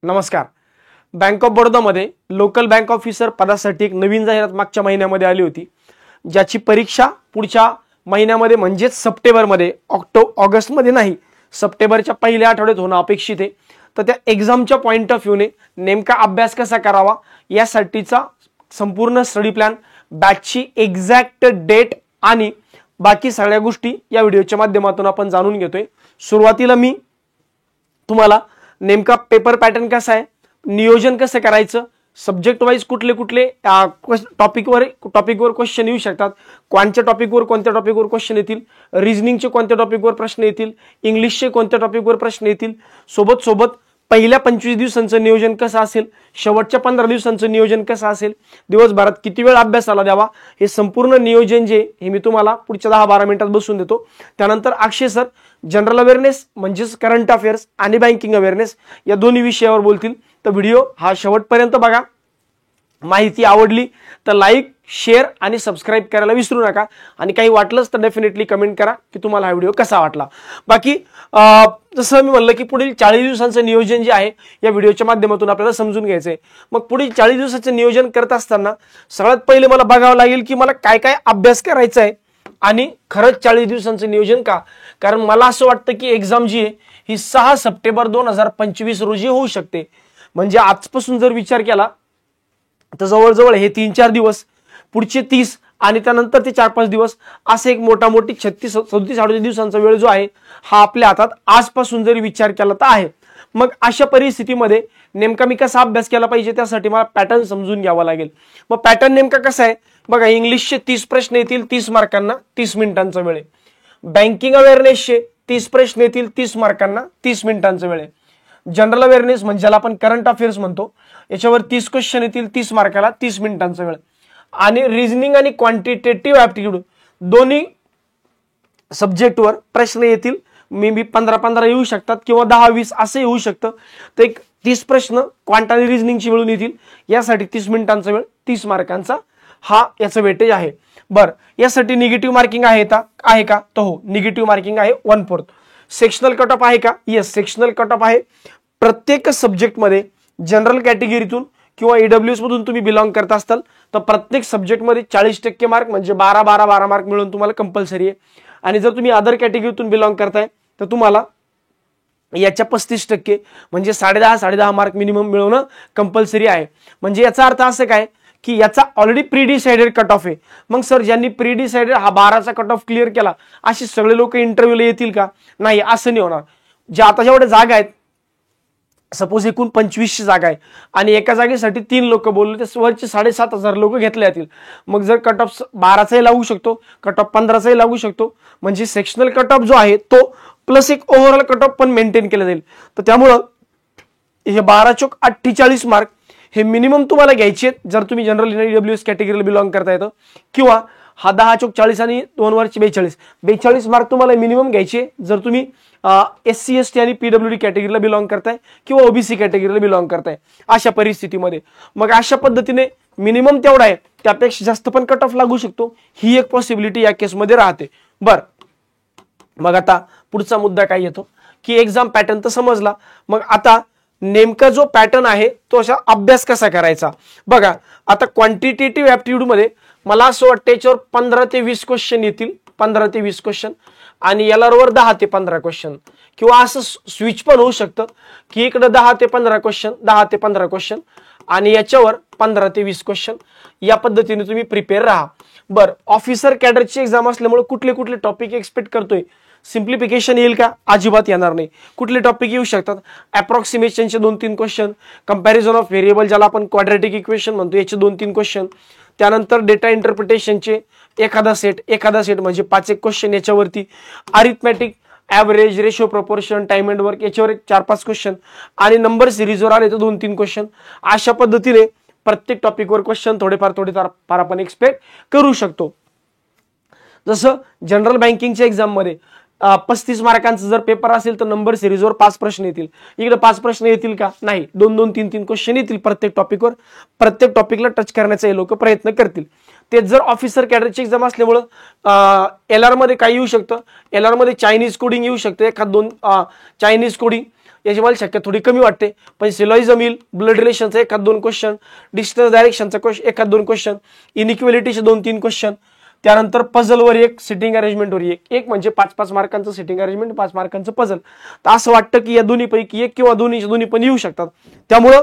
नमस्कार. Bank of बडोदामध्ये local bank officer पदासाठी एक नवीन जाहिरात मागच्या महिन्यामध्ये आली होती, ज्याची परीक्षा पुढच्या महिन्यामध्ये म्हणजेच सप्टेंबरमध्ये, ऑगस्टमध्ये नाही, सप्टेंबरच्या पहिल्या आठवड्यात होणं अपेक्षित आहे. तर त्या एक्झामच्या पॉइंट ऑफ व्ह्यूने नेमका अभ्यास कसा करावा यासाठीचा संपूर्ण स्टडी प्लॅन, बॅचची एक्झॅक्ट डेट आणि बाकी सगळ्या गोष्टी या व्हिडिओच्या माध्यमातून आपण जाणून घेतोय. सुरुवातीला मी तुम्हाला नेमका पेपर पॅटर्न कसा आहे, नियोजन कसं करायचं, सब्जेक्ट वाईज कुठले कुठले टॉपिकवर क्वेश्चन येऊ शकतात, कोणत्या टॉपिकवर कोणत्या टॉपिकवर क्वेश्चन येतील, रिझनिंगचे कोणत्या टॉपिकवर प्रश्न येतील, इंग्लिशचे कोणत्या टॉपिकवर प्रश्न येतील, सोबत सोबत पहिल्या 25 दिवसांचं नियोजन कसं असेल, शेवटच्या 15 दिवसांचं नियोजन कसं असेल, दिवसभरात किती वेळ अभ्यासाला द्यावा, हे संपूर्ण नियोजन जे हे मी तुम्हाला पुढच्या 10-12 मिनिटात बसून देतो. त्यानंतर अक्षय सर जनरल अवेअरनेस म्हणजेच करंट अफेअर्स आणि बँकिंग अवेअरनेस या दोन्ही विषयावर बोलतील. तर व्हिडिओ हा शेवटपर्यंत बघा. माहिती आवडली तर लाईक, शेअर आणि सबस्क्राईब करायला विसरू नका. आणि काही वाटलंच तर डेफिनेटली कमेंट करा की तुम्हाला हा व्हिडिओ कसा वाटला. बाकी जसं मी म्हणलं की पुढील 40 दिवसांचं नियोजन जे आहे या व्हिडिओच्या माध्यमातून आपल्याला समजून घ्यायचंय. मग पुढील 40 दिवसाचं नियोजन करत असताना सगळ्यात पहिले मला बघावं लागेल की मला काय काय अभ्यास करायचा आहे आणि खरंच 40 दिवसांचं नियोजन का. कारण मला असं वाटतं की एक्झाम जी आहे ही 6 सप्टेंबर 2025 रोजी होऊ शकते. म्हणजे आजपासून जर विचार केला तर जवळजवळ हे 3-4 दिवस, पुढचे 30 आणि त्यानंतर ते 4-5 दिवस, असे एक मोठी 36-37 दिवसांचा वेळ जो आहे हा आपल्या हातात आजपासून जरी विचार केला तर आहे. मग अशा परिस्थितीमध्ये नेमका मी कसा अभ्यास केला पाहिजे त्यासाठी मला पॅटर्न समजून घ्यावा लागेल. मग पॅटर्न नेमका कसा आहे बघा. इंग्लिशचे 30 प्रश्न येतील 30 मार्कांना 30 मिनिटांचा वेळ आहे. बँकिंग अवेअरनेसचे 30 प्रश्न येतील 30 मार्कांना 30 मिनिटांचा वेळ आहे. जनरल अवेअरनेस म्हणजे ज्याला आपण करंट अफेअर्स म्हणतो याच्यावर 30 क्वेश्चन येतील 30 मार्काला 30 मिनिटांचा वेळ. आणि रिझनिंग आणि क्वांटिटेटिव्ह ऍप्टिट्यूड दोन्ही सब्जेक्टवर प्रश्न येतील. मे बी 15-15 येऊ शकतात किंवा 10-20 असं येऊ शकतं. तर एक 30 प्रश्न क्वांट आणि रिझनिंगची मिळून येतील. यासाठी 30 मिनिटांचा वेळ 30 मार्कांचा हा याचं वेटेज आहे. बरं, यासाठी निगेटिव्ह मार्किंग आहे का तर हो, निगेटिव्ह मार्किंग आहे 1/4. सेक्शनल कट ऑफ आहे का? येस, सेक्शनल कट ऑफ आहे. प्रत्येक सब्जेक्टमध्ये जनरल कॅटेगरीतून किंवा ईडब्ल्यूएस मधून तुम्ही बिलॉंग करत असाल तर प्रत्येक सब्जेक्टमध्ये 40% मार्क म्हणजे 12 मार्क मिळून तुम्हाला कंपल्सरी आहे. आणि जर तुम्ही अदर कॅटेगरीतून बिलॉंग करताय तर तुम्हाला याच्या 35% म्हणजे 10.5 मार्क मिनिमम मिळवणं कंपल्सरी आहे. म्हणजे याचा अर्थ असं काय की याचा already pre decided cut off आहे. मग सर ज्यांनी प्री डिसाइडेड हा 12चा कट ऑफ क्लिअर केला असे सगळे लोक इंटरव्ह्यूला येतील का? नाही, असं नाही होणार. जे आता जेवढे जागा आहेत, सपोज एकूण 2500 जागा आहे आणि एका जागेसाठी 3 लोक बोलले तर वरचे 7,500 लोक घेतले जातील. मग जर कट ऑफ 12चाही लागू शकतो, कट ऑफ 15चाही लागू शकतो. म्हणजे सेक्शनल कट ऑफ जो आहे तो प्लस एक ओव्हरऑल कट ऑफ पण मेंटेन केला जाईल. तर त्यामुळं हे 12×48 मार्क हे मिनिमम तुम्हाला घ्यायचे जर तुम्ही जनरल ईडब्ल्यूएस कॅटेगरीला बिलॉंग करता येतं. किंवा हा 10×40 आणि 2 वरचे 42 मार्क तुम्हाला मिनिमम घ्यायचे जर तुम्ही SC ST आणि PWD कॅटेगरीला बिलॉंग करताय किंवा OBC कॅटेगरीला बिलॉंग करताय. अशा परिस्थितीमध्ये मग अशा पद्धतीने मिनिमम तेवढा आहे, त्यापेक्षा जास्त पण कट ऑफ लागू शकतो. ही एक पॉसिबिलिटी या केसमध्ये राहते. बरं, मग आता पुढचा मुद्दा काय येतो की एक्झाम पॅटर्न तर समजला. मग आता नेमका जो पॅटर्न आहे तो असा अभ्यास कसा करायचा बघा. आता क्वांटिटेटिव्ह ऍप्टिट्यूड मध्ये मला असं वाटतं याच्यावर 15 ते 20 क्वेश्चन येतील. 15 ते 20 क्वेश्चन आणि यालावर 10 ते 15 क्वेश्चन किंवा असं स्विच पण होऊ शकतं की इकडे 10 ते 15 क्वेश्चन आणि याच्यावर 15 ते 20 क्वेश्चन. या पद्धतीने तुम्ही प्रिपेअर राहा. बरं, ऑफिसर कॅडरची एक्झाम असल्यामुळे कुठले टॉपिक एक्सपेक्ट करतोय? सिम्प्लिफिकेशन येईल का? अजिबात येणार नाही. कुठले टॉपिक येऊ शकतात? अप्रॉक्सिमेशनचे 2-3 क्वेश्चन, कंपॅरिझन ऑफ व्हेरिएबल ज्याला आपण क्वाड्रॅटिक इक्वेशन म्हणतो याचे 2-3 क्वेश्चन, त्यानंतर डेटा इंटरप्रिटेशनचे एखादा सेट म्हणजे 5 क्वेश्चन याच्यावरती, arithmetic, average, ratio, proportion, time and work याच्यावर 4-5 क्वेश्चन आणि नंबर सिरीजवर आले तर 2-3 क्वेश्चन. अशा पद्धतीने प्रत्येक टॉपिकवर क्वेश्चन थोडेफार आपण एक्सपेक्ट करू शकतो. जसं जनरल बँकिंगच्या एक्झाम मध्ये 35 मार्कांचा जर पेपर असेल तर नंबर सिरीजवर 5 प्रश्न येतील. इकडे 5 प्रश्न येतील का? नाही, 2-2, 3-3 क्वेश्चन येतील प्रत्येक टॉपिकवर. प्रत्येक टॉपिकला टच करण्याचा हे लोक प्रयत्न करतील. तेच जर ऑफिसर कॅडरची एक्झाम असल्यामुळं LR मध्ये काय येऊ शकतं? LR मध्ये चायनीज कोडिंग येऊ शकतं, एखाद 2 चायनीज कोडिंग याची मला शक्यता थोडी कमी वाटते, पण सिलॉइजम येईल, ब्लड रिलेशनचा एखाद दोन क्वेश्चन, डिस्टन्स डायरेक्शनचा एखाद दोन क्वेश्चन, इनइक्वेलिटीचे 2-3 क्वेश्चन, त्यानंतर पझलवर एक, सिटिंग अरेंजमेंटवर एक म्हणजे 5-5 मार्कांचं सिटिंग अरेंजमेंट, 5 मार्कांचं पझल. तर असं वाटतं की या दोन्हीपैकी एक किंवा दोन्ही पण येऊ शकतात. त्यामुळं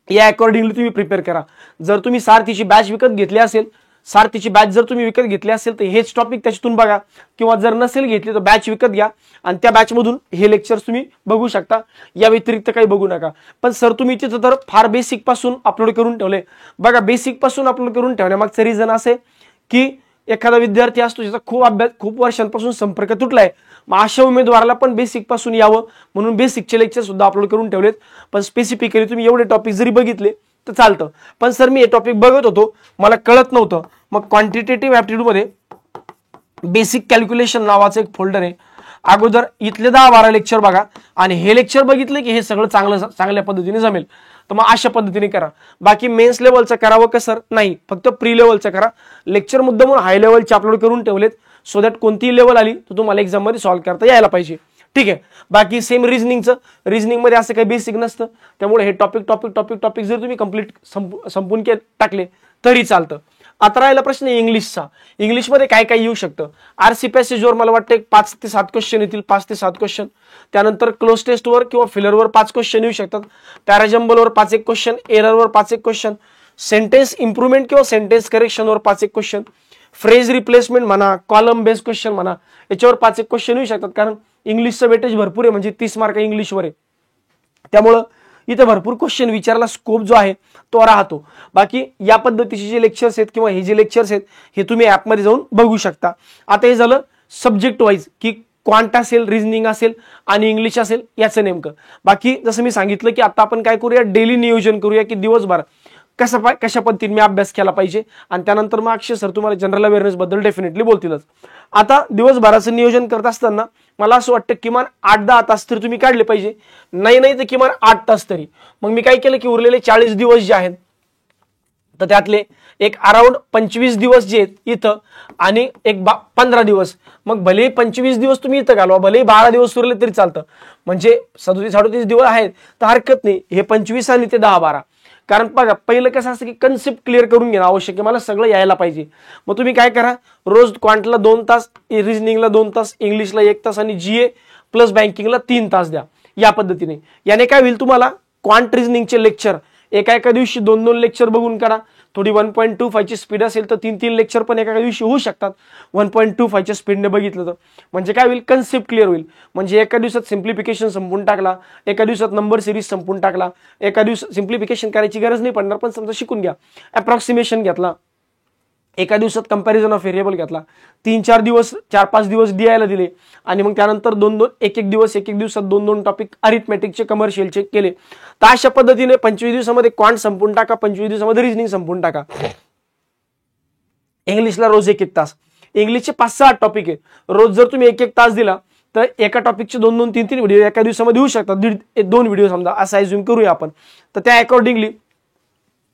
या अकॉर्डिंगली तुम्ही प्रिपेअर करा. जर तुम्ही सारथीची बॅच विकत घेतली असेल, सारथीची बॅच जर तुम्ही विकत घेतली असेल तर हेच टॉपिक त्याच्यातून बघा, किंवा जर नसेल घेतली तर बॅच विकत घ्या आणि त्या बॅचमधून हे लेक्चर्स तुम्ही बघू शकता. या व्यतिरिक्त काही बघू नका. पण सर तुम्ही तिथं तर फार बेसिक पासून अपलोड करून ठेवले. बघा, बेसिक पासून अपलोड करून ठेवण्यामागचं रिझन असे की एखादा विद्यार्थी असतो ज्याचा खूप वर्षांपासून संपर्क तुटलाय, मग अशा उमेदवाराला पण बेसिक पासून यावं म्हणून बेसिकचे लेक्चर सुद्धा अपलोड करून ठेवलेत. पण स्पेसिफिकली तुम्ही एवढे टॉपिक जरी बघितले तर चालतं. पण सर मी हे टॉपिक बघत होतो, मला कळत नव्हतं. मग क्वांटिटेटिव्ह ऍप्टिट्यूड मध्ये बेसिक कॅल्क्युलेशन नावाचं एक फोल्डर आहे. अगोदर इथले 10-12 लेक्चर बघा आणि हे लेक्चर बघितले की हे सगळं चांगल्या पद्धतीने जमेल. तर मग अशा पद्धतीने करा. बाकी मेन्स लेवलचं करावं का सर? नाही, फक्त प्री लेवलचं करा. लेक्चर मुद्दामून हाय लेवलचे अपलोड करून ठेवलेत, सो दॅट कोणतीही लेवल आली तर तुम्हाला एक्झाम मध्ये सॉल्व्ह करता यायला पाहिजे. ठीक आहे. बाकी सेम रिझनिंग मध्ये असं काही बेसिक नसतं, त्यामुळे हे टॉपिक जर तुम्ही कम्प्लीट संपून टाकले तरी चालतं. आता राहिला प्रश्न इंग्लिशचा. इंग्लिशमध्ये काय काय येऊ शकतं? आरसी पॅसेजवर मला वाटतं 5 ते 7 क्वेश्चन येतील, 5 ते 7 क्वेश्चन. त्यानंतर क्लोज टेस्टवर किंवा फिलरवर 5 क्वेश्चन येऊ शकतात. पॅराजम्बलवर 5-1 क्वेश्चन, एररवर 5-1 क्वेश्चन, सेंटेन्स इम्प्रुव्हमेंट किंवा सेंटेन्स करेक्शनवर 5-1 क्वेश्चन, फ्रेज रिप्लेसमेंट म्हणा, कॉलम बेस्ड क्वेश्चन म्हणा, याच्यावर 5-1 क्वेश्चन येऊ शकतात. कारण इंग्लिशचं वेटेज भरपूर आहे, म्हणजे 30 मार्क इंग्लिशवर आहे. त्यामुळं इथे भरपूर क्वेश्चन विचारायला स्कोप जो आहे तो राहतो. बाकी या पद्धतीचे जे लेक्चर्स आहेत किंवा हे जे लेक्चर्स आहेत हे तुम्ही ऍपमध्ये जाऊन बघू शकता. आता हे झालं सब्जेक्ट वाईज की क्वांट असेल, रिझनिंग असेल आणि इंग्लिश असेल याचं नेमकं. बाकी जसं मी सांगितलं की आता आपण काय करूया, डेली नियोजन करूया की दिवसभर कशा पद्धतीने मी अभ्यास केला पाहिजे, आणि त्यानंतर मग अक्षय सर तुम्हाला जनरल अवेअरनेस बद्दल डेफिनेटली बोलतीलच. आता दिवसभराचं नियोजन करत असताना मला असं वाटतं किमान 8-10 तास तरी तुम्ही काढले पाहिजे, नाही तर किमान 8 तास तरी. मग मी काय केलं की उरलेले 40 दिवस जे आहेत तर त्यातले एक अराउंड 25 दिवस जे आहेत इथं आणि एक 15 दिवस, मग भले 25 दिवस तुम्ही इथं घालवा, भले 12 दिवस उरले तरी चालतं. म्हणजे 37-38 दिवस आहेत तर हरकत नाही. हे 25 आणि ते 10-12. कारण बघा, पहिलं कसं असतं की कन्सेप्ट क्लिअर करून घेणं आवश्यक आहे, मला सगळं यायला पाहिजे. मग तुम्ही काय करा, रोज क्वांटला 2 तास, रिझनिंगला 2 तास, इंग्लिशला 1 तास आणि जीए प्लस बँकिंगला 3 तास द्या. या पद्धतीने याने काय होईल, तुम्हाला क्वांट रिझनिंगचे लेक्चर एका दिवशी 2-2 लेक्चर बघून करा. थोडी 1.25 ची स्पीड असेल तर 3-3 लेक्चर पण एका दिवशी होऊ शकतात 1.25 च्या स्पीडने बघितलं तर. म्हणजे काय होईल, कन्सेप्ट क्लिअर होईल. म्हणजे एका दिवसात सिम्प्लिफिकेशन संपून टाकला, एका दिवसात नंबर सिरीज संपून टाकला, एका दिवसात सिम्प्लिफिकेशन करायची गरज नाही पडणार, पण समजा शिकून घ्या. अप्रॉक्सिमेशन घेतला, एका दिवसात कंपॅरिझन ऑफ व्हेरिएबल घेतला, 3-4 दिवस 4-5 दिवस डीआयला दिले, आणि मग त्यानंतर 2-2 एक दिवसात 2-2 टॉपिक अरिथमेटिकचे कमर्शियलचे केले. तर अशा पद्धतीने 25 दिवसामध्ये क्वांट संपून टाका, 25 दिवसामध्ये रिझनिंग संपून टाका. इंग्लिशला रोज 1-1 तास. इंग्लिशचे 5-6 टॉपिक आहे, रोज जर तुम्ही 1-1 तास दिला तर एका टॉपिकचे 2-2, 3-3 व्हिडिओ एका दिवसामध्ये होऊ शकतात. 1-2 व्हिडिओ समजा असं अज्युम करूया आपण. तर त्या अकॉर्डिंगली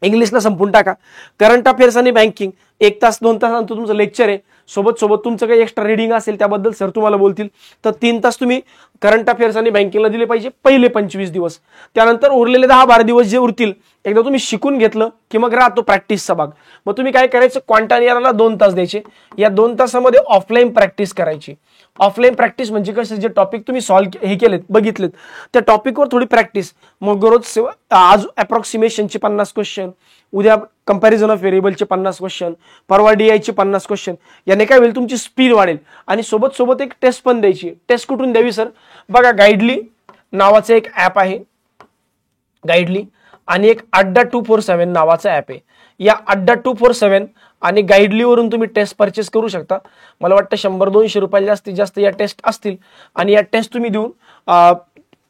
इंग्लिशला संपून टाका. करंट अफेअर्स आणि बँकिंग 1 तास 2 तासांचं तुमचं लेक्चर आहे, सोबत तुमचं काही एक्स्ट्रा रीडिंग असेल त्याबद्दल सर तुम्हाला बोलतील. तर 3 तास तुम्ही करंट अफेअर्स आणि बँकिंगला दिले पाहिजे पहिले 25 दिवस. त्यानंतर उरलेले 10-12 दिवस जे उरतील, एकदा तुम्ही शिकून घेतलं की मग राहतो प्रॅक्टिसचा भाग. मग तुम्ही काय करायचं, क्वांटानियरला 2 तास द्यायचे. या 2 तासामध्ये ऑफलाईन प्रॅक्टिस करायची. ऑफलाईन प्रॅक्टिस म्हणजे कसं, जे टॉपिक तुम्ही सॉल्व्ह हे केलेत, बघितलेत, त्या टॉपिकवर थोडी प्रॅक्टिस. मग रोज आज अप्रॉक्सिमेशनचे 50 क्वेश्चन, उद्या कंपॅरिझन ऑफ व्हेरिएबलचे 50 क्वेश्चन, परवा डीआयचे 50 क्वेश्चन. याने काय होईल, तुमची स्पीड वाढेल. आणि सोबत एक टेस्ट पण द्यायची. टेस्ट कुठून द्यावी सर? बघा, गाईडली नावाचं एक ऍप आहे, गाईडली, आणि एक अड्डा 247 नावाचा ऍप आहे. या अड्डा 247 आणि गाईडलीवरून तुम्ही टेस्ट परचेस करू शकता. मला वाटतं 100-200 रुपयाला जास्तीत जास्त या टेस्ट असतील, आणि या टेस्ट तुम्ही देऊन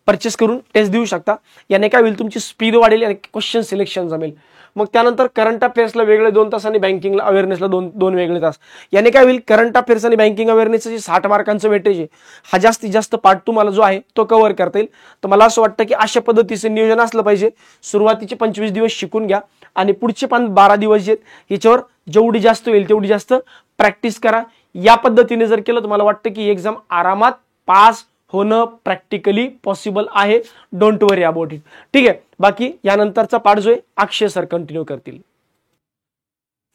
परचेस करून टेस्ट देऊ शकता. याने काय होईल, तुमची स्पीड वाढेल आणि क्वेश्चन सिलेक्शन जमेल. मग त्यानंतर करंट अफेअर्सला वेगळे 2 तास आणि बँकिंगला अवेअरनेसला 2 वेगळे तास. याने काय होईल, करंट अफेअर्स आणि बँकिंग अवेअरनेसचं जे 60 मार्कांचं वेटेज आहे, हा जास्तीत जास्त पार्ट तुम्हाला जो आहे तो कव्हर करता येईल. तर मला असं वाटतं की अशा पद्धतीचं नियोजन असलं पाहिजे. सुरुवातीचे 25 दिवस शिकून घ्या आणि पुढचे 12 दिवस जे आहेत याच्यावर जेवढी जास्त होईल तेवढी जास्त प्रॅक्टिस करा. या पद्धतीने जर केलं तर मला वाटतं की एक्झाम आरामात पास होणं प्रॅक्टिकली पॉसिबल आहे. Don't worry about it. ठीक आहे. बाकी यानंतरचा पार्ट जो आहे अक्षय सर कंटिन्यू करतील.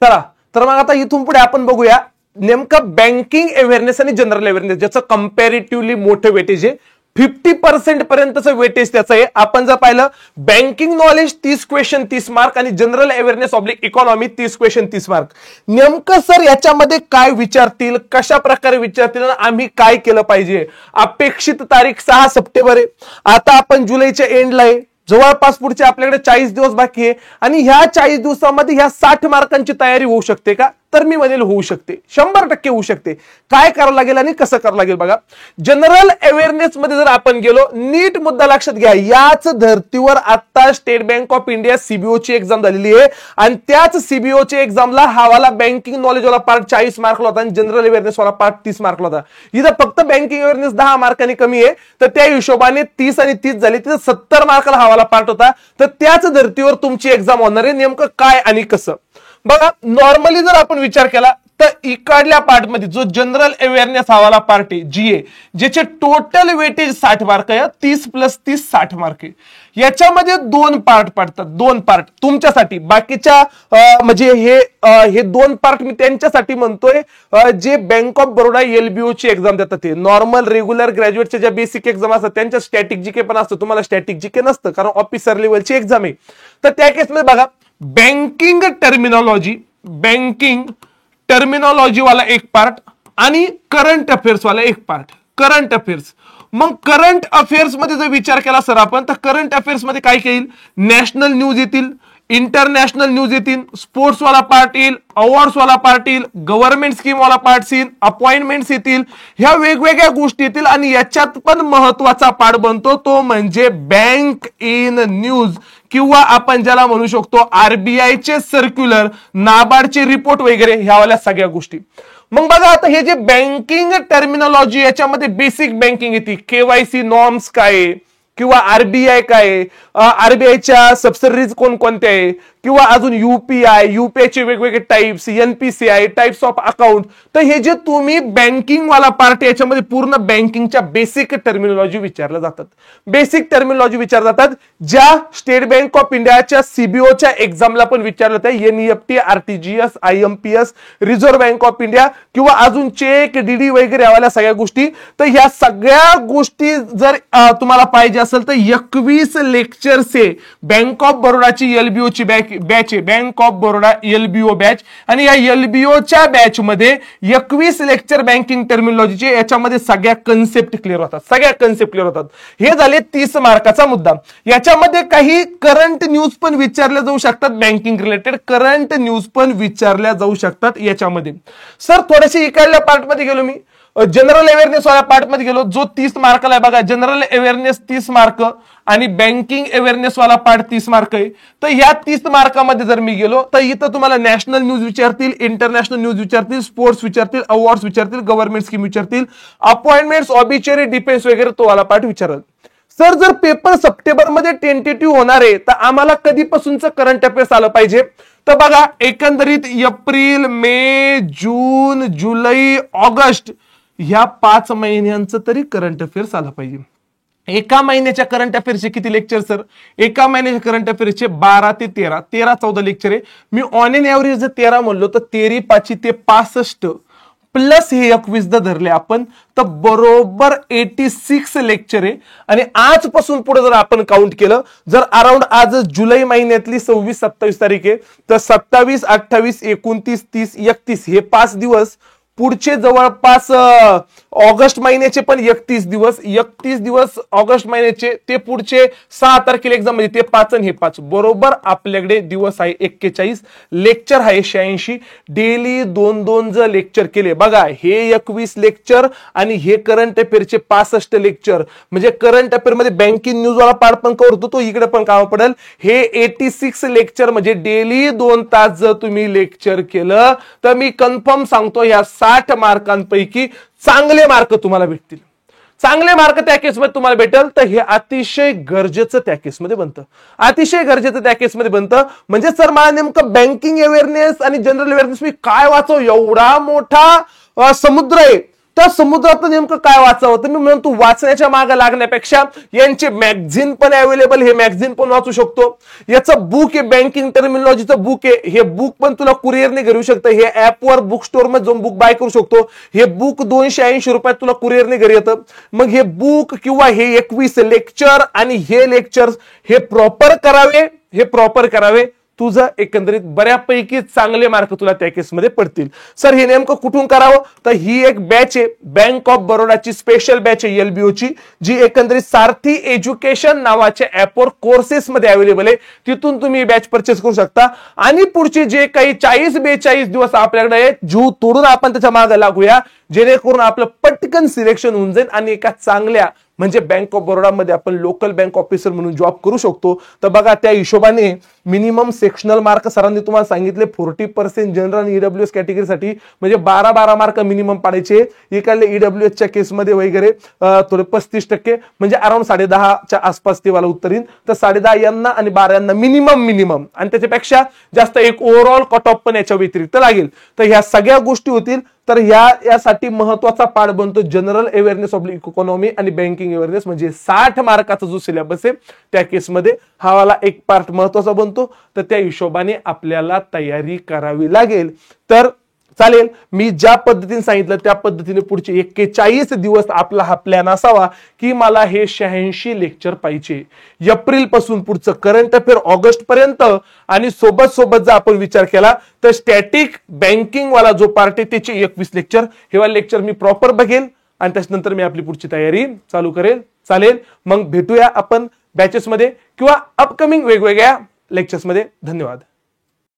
चला तर मग आता इथून पुढे आपण बघूया नेमकं बँकिंग अवेअरनेस आणि जनरल अवेअरनेस ज्याचं कम्पॅरेटिव्हली मोठं वेटेज आहे. 50% पर्यंतचं वेटेज त्याचं आहे. आपण जर पाहिलं बँकिंग नॉलेज 30 क्वेश्चन 30 मार्क आणि general awareness oblique economy 30 question 30 mark. नेमकं सर याच्यामध्ये काय विचारतील, कशा प्रकारे विचारतील आणि आम्ही काय केलं पाहिजे. अपेक्षित तारीख 6 सप्टेंबर आहे. आता आपण जुलैच्या एंडला आहे. जवळपास पुढचे आपल्याकडे 40 दिवस बाकी आहे आणि ह्या 40 दिवसामध्ये ह्या 60 मार्कांची तयारी होऊ शकते का, तर मी म्हणेल होऊ शकते. 100% होऊ शकते. काय करावं लागेल आणि कसं करावं लागेल बघा. जनरल अवेअरनेस मध्ये जर आपण गेलो, नीट मुद्दा लक्षात घ्या. याच धर्तीवर आता state bank of India CBO ची एक्झाम झालेली आहे आणि त्याच सीबीओ ची एक्झामला हावाला बँकिंग नॉलेज वाला पार्ट 40 मार्कला होता आणि जनरल अवेअरनेस वाला पार्ट 30 मार्कला होता. इथं फक्त बँकिंग अवेअरनेस 10 मार्कांनी कमी आहे, तर त्या हिशोबाने 30 आणि 30 झाली. तिथं 70 मार्काला हावाला पार्ट होता. तर त्याच धर्तीवर तुमची एक्झाम होणार आहे. नेमकं काय आणि कसं बघा. नॉर्मली जर आपण विचार केला तर इकडल्या पार्ट मध्ये जो जनरल अवेअरनेस हवाला पार्ट आहे जीए, ज्याचे टोटल वेटेज 60 मार्क आहे. 30 + 30 60 मार्क आहे. याच्यामध्ये 2 पार्ट पडतात. 2 पार्ट तुमच्यासाठी. बाकीच्या म्हणजे हे 2 पार्ट मी त्यांच्यासाठी म्हणतोय जे बँक ऑफ बरोडा एलबीओ ची एक्झाम देतात. ते नॉर्मल रेग्युलर ग्रॅज्युएटच्या ज्या बेसिक एक्झाम असतात त्यांच्या स्टॅटिक जीके पण असतं. तुम्हाला स्टॅटिक जीके नसतं कारण ऑफिसर लेवलची एक्झाम आहे. तर त्या केसमध्ये बघा बँकिंग टर्मिनॉलॉजी वाला एक पार्ट आणि करंट अफेअर्स वाला एक पार्ट. करंट अफेअर्स मग करंट अफेअर्स मध्ये जर विचार केला सर आपण, तर करंट अफेअर्स मध्ये काय येईल, नॅशनल न्यूज येतील, इंटरनॅशनल न्यूज येतील, स्पोर्ट्स वाला पार्ट येईल, अवॉर्ड्स वाला पार्ट येईल, गव्हर्नमेंट स्कीम वाला पार्ट येईल, अपॉइंटमेंट्स येतील. ह्या वेगवेगळ्या गोष्टी येतील आणि याच्यात पण महत्वाचा पार्ट बनतो तो म्हणजे बँक इन न्यूज किंवा आपण ज्याला म्हणू शकतो आरबीआयचे सर्क्युलर, नाबार्डचे रिपोर्ट वगैरे ह्यावाल्या सगळ्या गोष्टी. मग बघा आता हे जे बँकिंग टर्मिनॉलॉजी याच्यामध्ये बेसिक बँकिंग येते, केवायसी नॉर्म्स काय किंवा आरबीआय काय, आरबीआयच्या सबसिडरीज कोणकोणत्या आहे किंवा अजून यूपीआयचे वेगवेगळे types, NPCI, types of account. तर हे जे तुम्ही बँकिंग वाला पार्ट याच्यामध्ये पूर्ण बँकिंगच्या बेसिक टर्मिनॉलॉजी विचारल्या जातात. बेसिक टर्मिनॉलॉजी विचारल्या जातात ज्या स्टेट बँक ऑफ इंडियाच्या सीबीओच्या एक्झामला पण विचारलं जातं. NEFT, RTGS, IMPS, reserve bank of India किंवा अजून चेक, डीडी वगैरे यावाल्या सगळ्या गोष्टी. तर ह्या सगळ्या गोष्टी जर तुम्हाला पाहिजे असेल तर 21 लेक्चर्स आहे बँक ऑफ बरोडाची एलबीओची बॅच आहे, bank of Baroda LBO batch. आणि या एलबीओच्या बॅच मध्ये 21 लेक्चर बँकिंग टर्मिनॉलॉजीचे. याच्यामध्ये सगळ्या कन्सेप्ट क्लिअर होतात. हे झाले 30 मार्काचा मुद्दा. याच्यामध्ये काही करंट न्यूज पण विचारल्या जाऊ शकतात. बँकिंग रिलेटेड करंट न्यूज पण विचारल्या जाऊ शकतात याच्यामध्ये. सर थोडेसे इकडल्या पार्ट मध्ये गेलो मी, जनरल अवेअरनेस वाला पार्ट मध्ये गेलो जो 30 मार्काला आहे. बघा जनरल अवेअरनेस 30 मार्क आणि बँकिंग अवेअरनेस वाला पार्ट 30 मार्क आहे. तर या 30 मार्कामध्ये जर मी गेलो तर इथं तुम्हाला नॅशनल न्यूज विचारतील, इंटरनॅशनल न्यूज विचारतील, स्पोर्ट्स विचारतील, अवॉर्ड्स विचारतील, गव्हर्नमेंट स्कीम विचारतील, अपॉइंटमेंट्स, ऑबिचरी, डिफेन्स वगैरे तो वाला पार्ट विचारल. सर जर पेपर सप्टेंबर मध्ये टेंटेटिव्ह होणार आहे तर आम्हाला कधीपासूनच करंट अफेअर्स आलं पाहिजे. तर बघा एकंदरीत एप्रिल, मे, जून, जुलै, ऑगस्ट ह्या 5 महिन्यांचं तरी करंट अफेअर्स आलं पाहिजे. एका महिन्याच्या करंट अफेअर्सचे किती लेक्चर सर? एका महिन्याच्या करंट अफेअर्सचे 12 ते 13-14 लेक्चर आहे. मी ऑन एन ऍव्हरेज जर 13 म्हणलो तर 13 5 ते 65 प्लस हे 21 धरले आपण तर बरोबर 86 लेक्चर आहे. आणि आजपासून पुढे जर आपण काउंट केलं, जर अराउंड आज जुलै महिन्यातली 26-27 तारीख आहे तर 27, 28, 29, 30, 31 हे 5 दिवस. पुढचे जवळपास ऑगस्ट महिन्याचे पण 31 दिवस ऑगस्ट महिन्याचे, ते पुढचे 6 तारखेला एक्झाम मध्ये ते 5 आणि हे 5 बरोबर आपल्याकडे दिवस आहे 41. लेक्चर आहे 86. डेली 2-2 जर लेक्चर केले, बघा हे 21 लेक्चर आणि हे करंट अफेअरचे 65 लेक्चर, म्हणजे करंट अफेअर मध्ये बँकिंग न्यूज वाला पार्ट पण कव्हर होतो, तो इकडे पण काम पडेल. हे 86 लेक्चर म्हणजे डेली 2 तास जर तुम्ही लेक्चर केलं तर मी कन्फर्म सांगतो या 60 मार्कांपैकी चांगले मार्क तुम्हाला भेटतील. चांगले मार्क त्या केसमध्ये तुम्हाला भेटेल. तर हे अतिशय गरजेचं त्या केसमध्ये बनतं, अतिशय गरजेचं त्या केसमध्ये बनतं. म्हणजे सर मला नेमकं बँकिंग अवेअरनेस आणि जनरल अवेअरनेस मी काय वाचव, एवढा मोठा समुद्र आहे. त्या समुद्रात नेमकं काय वाचावं, तर मी म्हणतो वाचण्याच्या मागे लागण्यापेक्षा यांचे मॅगझिन पण अवेलेबल, हे मॅगझिन पण वाचू शकतो. याचं बुक आहे, बँकिंग टर्मिनॉलॉजीचं बुक आहे, हे बुक पण तुला कुरिअरने घेऊ शकतं. हे ऍपवर बुक स्टोअर मध्ये जाऊन बुक बाय करू शकतो. हे बुक 280 रुपयात तुला कुरिअरने घरी येतं. मग हे बुक किंवा हे 21 लेक्चर आणि हे लेक्चर्स हे प्रॉपर करावे, तुझं एकंदरीत बऱ्यापैकी चांगले मार्क तुला त्या केसमध्ये पडतील. सर हे नेमकं कुठून करावं, तर ही एक बॅच आहे बँक ऑफ बरोडाची, स्पेशल बॅच आहे LBO ची, जी एकंदरीत सारथी एज्युकेशन नावाच्या ऍपवर कोर्सेस मध्ये अवेलेबल आहे. तिथून तुम्ही बॅच परचेस करू शकता. आणि पुढचे जे काही 40-42 दिवस आपल्याकडे आहेत, जीव तोडून आपण त्याच्या मागे लागूया, जेणेकरून आपलं पटकन सिलेक्शन होऊन जाईल आणि एका चांगल्या म्हणजे बँक ऑफ बरोडामध्ये आपण लोकल बँक ऑफिसर म्हणून जॉब करू शकतो. तर बघा त्या हिशोबाने मिनिमम सेक्शनल मार्क सरांनी तुम्हाला सांगितले 40% जनरल आणि EWS कॅटेगरीसाठी, म्हणजे 12 मार्क मिनिमम पाडायचे. इकडले EWS च्या केसमध्ये वगैरे थोडे 35%, म्हणजे अराउंड 10.5च्या आसपास ते वाला उत्तर येईल. तर 10.5 यांना आणि 12 यांना मिनिमम आणि त्याच्यापेक्षा जास्त एक ओव्हरऑल कट ऑफ पण याच्या व्यतिरिक्त लागेल. तर ह्या सगळ्या गोष्टी होतील. तर यासाठी महत्वाचा पार्ट बनतो जनरल अवेअरनेस ऑफ इकॉनॉमी आणि बँकिंग अवेअरनेस, म्हणजे 60 मार्काचा जो सिलेबस आहे त्या केसमध्ये हा वाला एक पार्ट महत्वाचा बनतो. तर त्या हिशोबाने आपल्याला तयारी करावी लागेल. तर चालेल, मी ज्या पद्धतीने सांगितलं त्या पद्धतीने पुढचे 41 दिवस आपला हा प्लॅन असावा की मला हे 86 लेक्चर पाहिजे. एप्रिल पासून पुढचं करंट अफेअर ऑगस्ट पर्यंत, आणि सोबत जर आपण विचार केला तर स्टॅटिक बँकिंग वाला जो पार्ट आहे त्याचे 21 लेक्चर, हे वाले लेक्चर मी प्रॉपर बघेल आणि त्याच्यानंतर मी आपली पुढची तयारी चालू करेल. चालेल, मग भेटूया आपण बॅचेसमध्ये किंवा अपकमिंग वेगवेगळ्या लेक्चर्समध्ये. धन्यवाद.